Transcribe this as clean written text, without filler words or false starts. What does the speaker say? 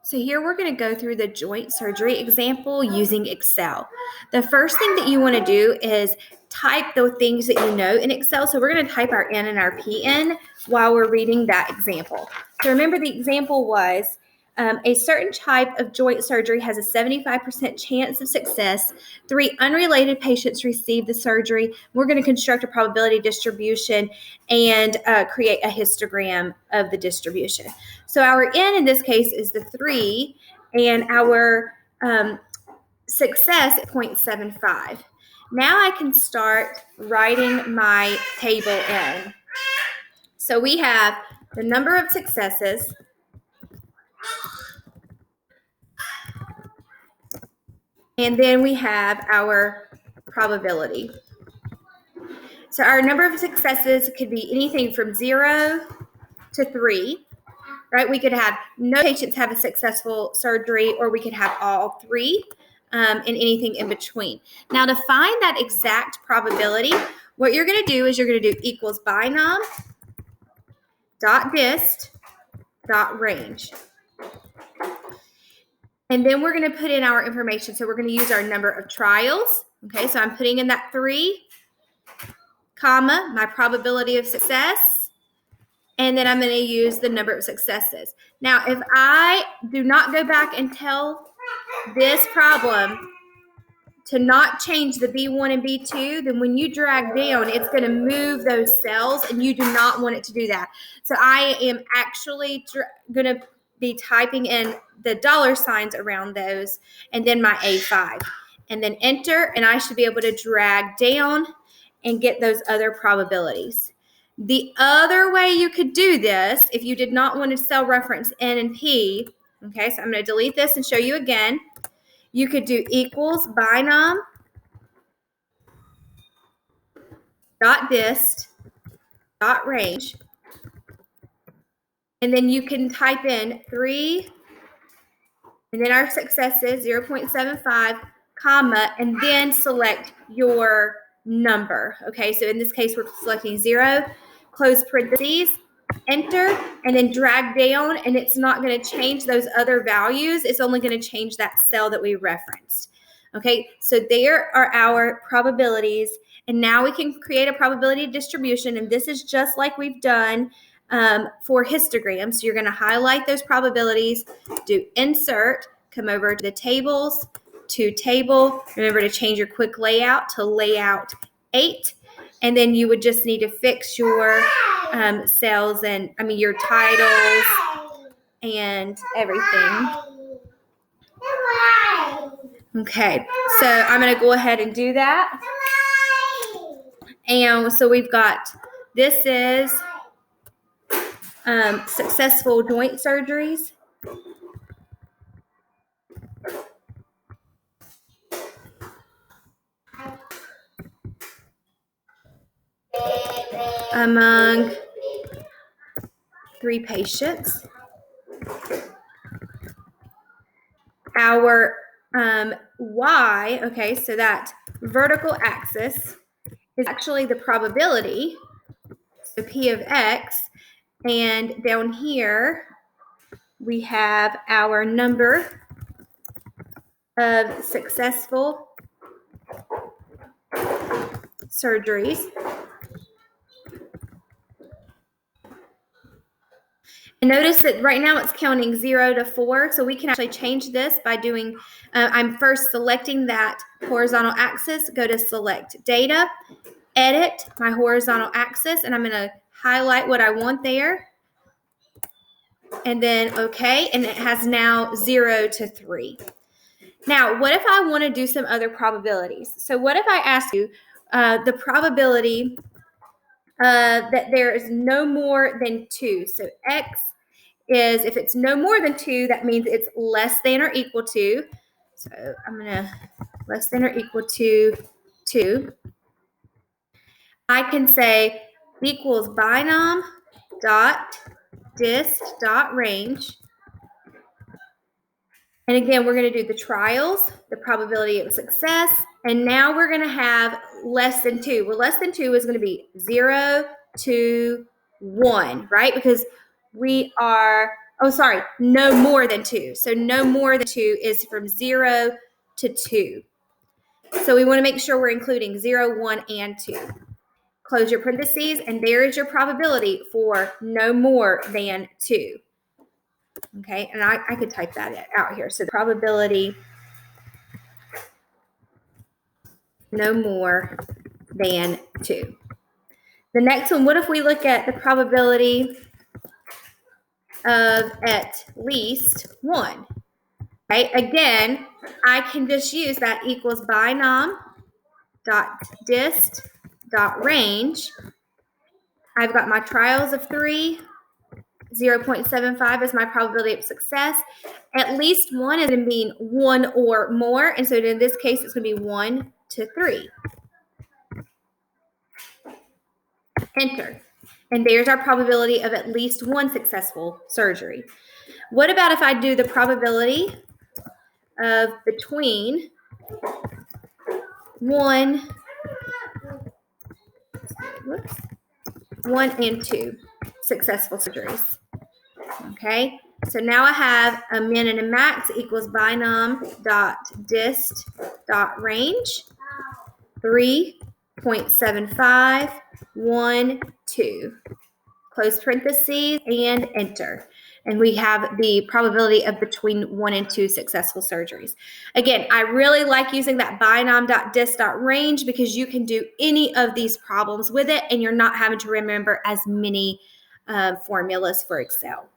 So here we're going to go through the joint surgery example using Excel. The first thing that you want to do is type the things that you know in Excel. So we're going to type our N and our P in while we're reading that example. So remember the example was a certain type of joint surgery has a 75% chance of success. 3 unrelated patients receive the surgery. We're going to construct a probability distribution and create a histogram of the distribution. So our N in this case is the 3, and our success at 0.75. Now I can start writing my table in. So we have the number of successes, and then we have our probability. So our number of successes could be anything from 0 to 3, right? We could have no patients have a successful surgery, or we could have all 3, and anything in between. Now to find that exact probability, what you're going to do is you're going to do equals binom dot dist dot range. And then we're going to put in our information. So we're going to use our number of trials. Okay, so I'm putting in that 3, comma, my probability of success, and then I'm going to use the number of successes. Now, if I do not go back and tell this problem to not change the B1 and B2, then when you drag down, it's going to move those cells, and you do not want it to do that. So I am actually going to be typing in the dollar signs around those, and then my A5, and then enter, and I should be able to drag down and get those other probabilities. The other way you could do this, if you did not want to cell reference N and P, okay, so I'm going to delete this and show you again. You could do equals binom dot dist dot range, and then you can type in 3, and then our success is 0.75, comma, and then select your number. Okay, so in this case, we're selecting 0, close parentheses, enter, and then drag down, and it's not going to change those other values. It's only going to change that cell that we referenced. Okay, so there are our probabilities, and now we can create a probability distribution, and this is just like we've done for histograms. So you're going to highlight those probabilities, do insert, come over to the tables, to table. Remember to change your quick layout to layout 8, and then you would just need to fix your cells and your titles and everything. Okay, so I'm going to go ahead and do that. And so we've got, this is successful joint surgeries. Among 3 patients. Our Y, okay, so that vertical axis is actually the probability, so P of X, and down here we have our number of successful surgeries. And notice that right now it's counting 0 to 4, so we can actually change this by doing, I'm first selecting that horizontal axis, go to select data, edit my horizontal axis, and I'm going to highlight what I want there, and then okay, and it has now 0 to 3. Now, what if I want to do some other probabilities? So what if I ask you the probability that there is no more than 2. So X is, if it's no more than 2, that means it's less than or equal to. So I'm going to less than or equal to 2. I can say equals binom dot dist dot range. And again, we're going to do the trials, the probability of success, and now we're going to have less than 2. Well, less than 2 is going to be 0 to 1, right? Because we are Oh, sorry, no more than 2. So no more than 2 is from 0 to 2. So we want to make sure we're including 0, 1, and 2. Close your parentheses, and there is your probability for no more than 2. Okay, and I could type that out here. So the probability no more than 2. The next one, what if we look at the probability of at least 1? Right? Again, I can just use that equals binom dot dist dot range. I've got my trials of 3. 0.75 is my probability of success. At least 1 is going to mean 1 or more. And so in this case, it's going to be 1 to 3. Enter. And there's our probability of at least 1 successful surgery. What about if I do the probability of between 1 and 2 successful surgeries? Okay, so now I have a min and a max equals binom dot dist dot range 3.75, 1, 2. Close parentheses and enter. And we have the probability of between 1 and 2 successful surgeries. Again, I really like using that binom.dist.range because you can do any of these problems with it and you're not having to remember as many formulas for Excel.